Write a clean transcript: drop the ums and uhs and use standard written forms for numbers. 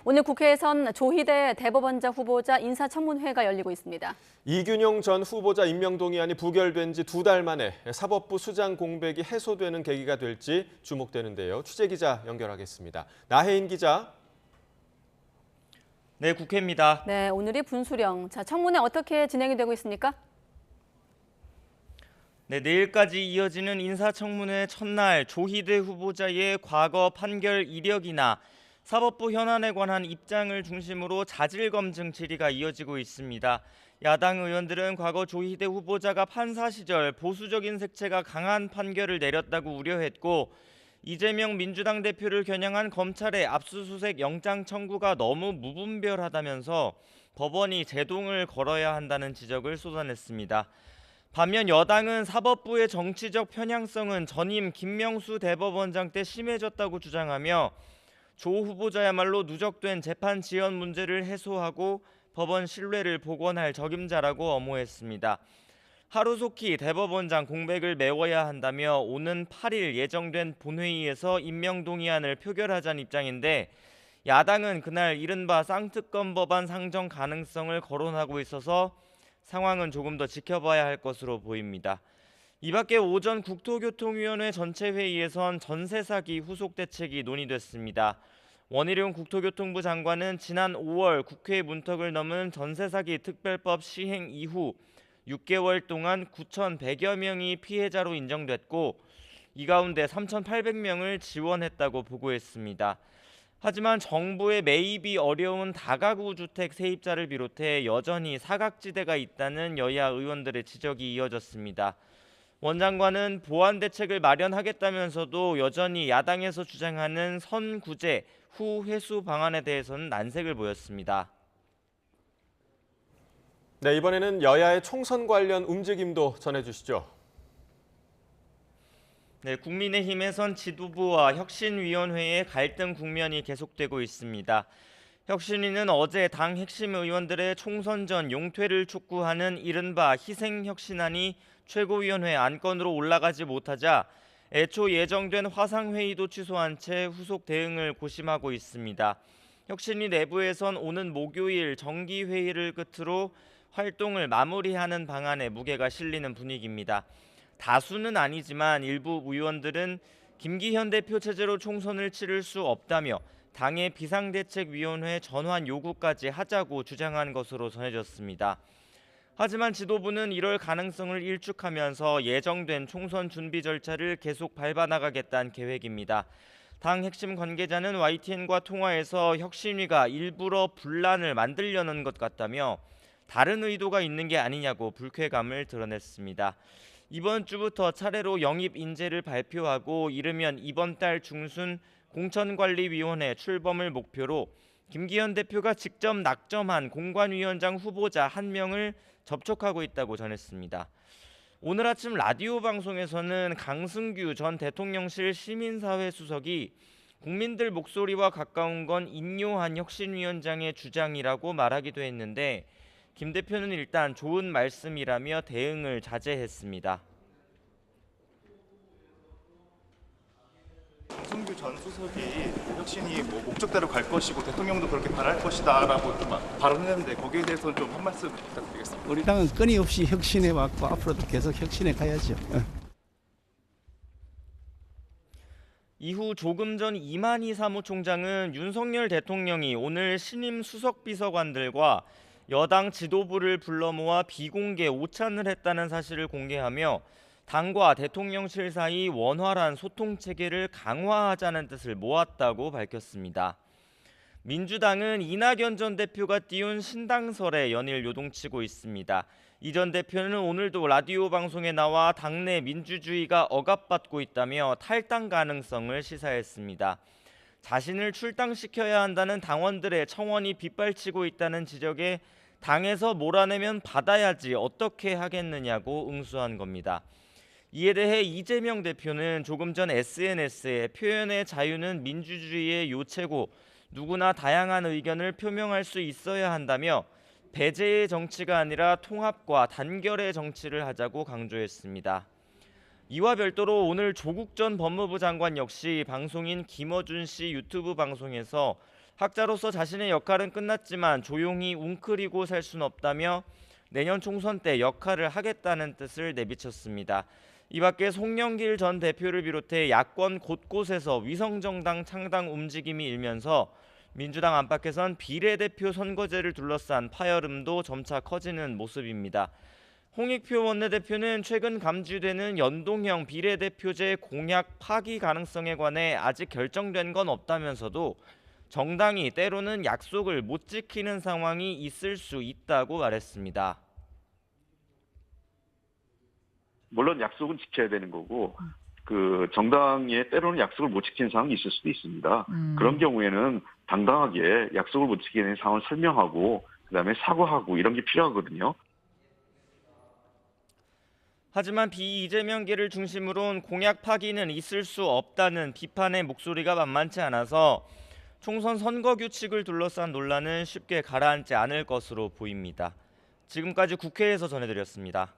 오늘 국회에선 조희대 대법원장 후보자 인사청문회가 열리고 있습니다. 이균용 전 후보자 임명 동의안이 부결된 지 2달 만에 사법부 수장 공백이 해소되는 계기가 될지 주목되는데요. 취재기자 연결하겠습니다. 나혜인 기자. 네, 국회입니다. 네, 오늘이 분수령. 청문회 어떻게 진행이 되고 있습니까? 네, 내일까지 이어지는 인사청문회 첫날 조희대 후보자의 과거 판결 이력이나 사법부 현안에 관한 입장을 중심으로 자질 검증 질의가 이어지고 있습니다. 야당 의원들은 과거 조희대 후보자가 판사 시절 보수적인 색채가 강한 판결을 내렸다고 우려했고, 이재명 민주당 대표를 겨냥한 검찰의 압수수색 영장 청구가 너무 무분별하다면서 법원이 제동을 걸어야 한다는 지적을 쏟아냈습니다. 반면 여당은 사법부의 정치적 편향성은 전임 김명수 대법원장 때 심해졌다고 주장하며 조 후보자야말로 누적된 재판 지연 문제를 해소하고 법원 신뢰를 복원할 적임자라고 엄호했습니다. 하루속히 대법원장 공백을 메워야 한다며 오는 8일 예정된 본회의에서 임명 동의안을 표결하자는 입장인데, 야당은 그날 이른바 쌍특검 법안 상정 가능성을 거론하고 있어서 상황은 조금 더 지켜봐야 할 것으로 보입니다. 이 밖에 오전 국토교통위원회 전체 회의에선 전세 사기 후속 대책이 논의됐습니다. 원희룡 국토교통부 장관은 지난 5월 국회 문턱을 넘은 전세 사기 특별법 시행 이후 6개월 동안 9,100여 명이 피해자로 인정됐고, 이 가운데 3,800명을 지원했다고 보고했습니다. 하지만 정부의 매입이 어려운 다가구 주택 세입자를 비롯해 여전히 사각지대가 있다는 여야 의원들의 지적이 이어졌습니다. 원 장관은 보완 대책을 마련하겠다면서도 여전히 야당에서 주장하는 선구제 후 회수 방안에 대해서는 난색을 보였습니다. 네, 이번에는 여야의 총선 관련 움직임도 전해주시죠. 네, 국민의힘에선 지도부와 혁신위원회의 갈등 국면이 계속되고 있습니다. 혁신위는 어제 당 핵심 의원들의 총선 전 용퇴를 촉구하는 이른바 희생혁신안이 최고위원회 안건으로 올라가지 못하자 애초 예정된 화상회의도 취소한 채 후속 대응을 고심하고 있습니다. 혁신위 내부에선 오는 목요일 정기회의를 끝으로 활동을 마무리하는 방안에 무게가 실리는 분위기입니다. 다수는 아니지만 일부 의원들은 김기현 대표 체제로 총선을 치를 수 없다며 당의 비상대책위원회 전환 요구까지 하자고 주장한 것으로 전해졌습니다. 하지만 지도부는 이럴 가능성을 일축하면서 예정된 총선 준비 절차를 계속 밟아나가겠다는 계획입니다. 당 핵심 관계자는 YTN과 통화에서 혁신위가 일부러 분란을 만들려는 것 같다며 다른 의도가 있는 게 아니냐고 불쾌감을 드러냈습니다. 이번 주부터 차례로 영입 인재를 발표하고 이르면 이번 달 중순 공천관리위원회 출범을 목표로 김기현 대표가 직접 낙점한 공관위원장 후보자 1명을 접촉하고 있다고 전했습니다. 오늘 아침 라디오 방송에서는 강승규 전 대통령실 시민사회 수석이 국민들 목소리와 가까운 건 인요한 혁신위원장의 주장이라고 말하기도 했는데, 김 대표는 일단 좋은 말씀이라며 대응을 자제했습니다. 강승규 전 수석이 혁신이 목적대로 갈 것이고 대통령도 그렇게 바랄 것이다라고 발언했는데, 거기에 대해서는 좀 한 말씀 부탁드리겠습니다. 우리 당은 끊임없이 혁신해 왔고 앞으로도 계속 혁신해 가야죠. 이후 조금 전 이만희 사무총장은 윤석열 대통령이 오늘 신임 수석비서관들과 여당 지도부를 불러 모아 비공개 오찬을 했다는 사실을 공개하며 당과 대통령실 사이 원활한 소통 체계를 강화하자는 뜻을 모았다고 밝혔습니다. 민주당은 이낙연 전 대표가 띄운 신당설에 연일 요동치고 있습니다. 이 전 대표는 오늘도 라디오 방송에 나와 당내 민주주의가 억압받고 있다며 탈당 가능성을 시사했습니다. 자신을 출당시켜야 한다는 당원들의 청원이 빗발치고 있다는 지적에 당에서 몰아내면 받아야지 어떻게 하겠느냐고 응수한 겁니다. 이에 대해 이재명 대표는 조금 전 SNS에 표현의 자유는 민주주의의 요체고 누구나 다양한 의견을 표명할 수 있어야 한다며 배제의 정치가 아니라 통합과 단결의 정치를 하자고 강조했습니다. 이와 별도로 오늘 조국 전 법무부 장관 역시 방송인 김어준 씨 유튜브 방송에서 학자로서 자신의 역할은 끝났지만 조용히 웅크리고 살 수는 없다며 내년 총선 때 역할을 하겠다는 뜻을 내비쳤습니다. 이 밖에 송영길 전 대표를 비롯해 야권 곳곳에서 위성정당 창당 움직임이 일면서 민주당 안팎에선 비례대표 선거제를 둘러싼 파열음도 점차 커지는 모습입니다. 홍익표 원내대표는 최근 감지되는 연동형 비례대표제 공약 파기 가능성에 관해 아직 결정된 건 없다면서도 정당이 때로는 약속을 못 지키는 상황이 있을 수 있다고 말했습니다. 물론 약속은 지켜야 되는 거고 그 정당에 때로는 약속을 못 지키는 상황이 있을 수도 있습니다. 그런 경우에는 당당하게 약속을 못 지키는 상황을 설명하고 그다음에 사과하고 이런 게 필요하거든요. 하지만 비이재명계를 중심으로 온 공약 파기는 있을 수 없다는 비판의 목소리가 만만치 않아서 총선 선거 규칙을 둘러싼 논란은 쉽게 가라앉지 않을 것으로 보입니다. 지금까지 국회에서 전해드렸습니다.